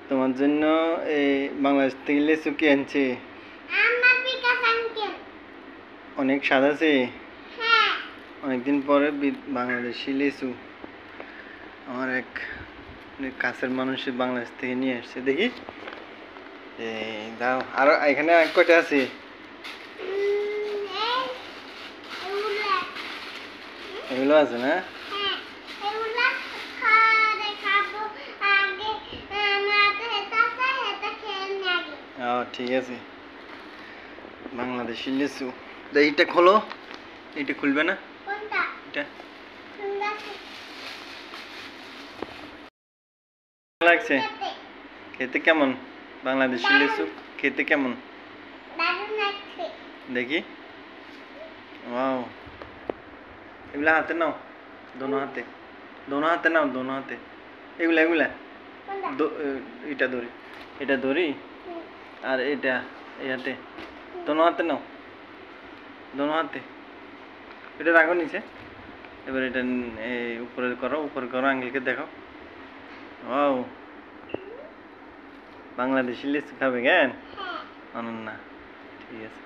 তোমার জন্য এই বাংলাদেশ থেকে লিচু কি আনছে? অনেক স্বাদ আছে। অনেকদিন পরে বাংলাদেশি লিচু আমার এক কাছের মানুষের বাংলাদেশ থেকে নিয়ে আসছে। দেখি দাও। আর এখানে কয়টা আছে? এগুলো আছে না? ঠিক আছে, বাংলাদেশি লিচু। এইটা খোলো। এইটা খুলবে না? এটা লাগছে খেতে কেমন? বাংলাদেশি লিচু খেতে কেমন দেখি? ওয়াও, এগুলা হাতে নাও, দোনো হাতে, দোনো হাতে নাও, দোনো হাতে। এগুলা এগুলা এটা ধরি, এটা ধরি, আর এটা এই হাতে, দোনো হাতে নাও, দোনো হাতে। এটা রাখো নিচে। এবার এটা উপরে করো, উপরে করো, আঙ্কেলকে দেখো। ওয়াও, বাংলাদেশি লিচু খাবে কেন? অনন্যা, ঠিক আছে।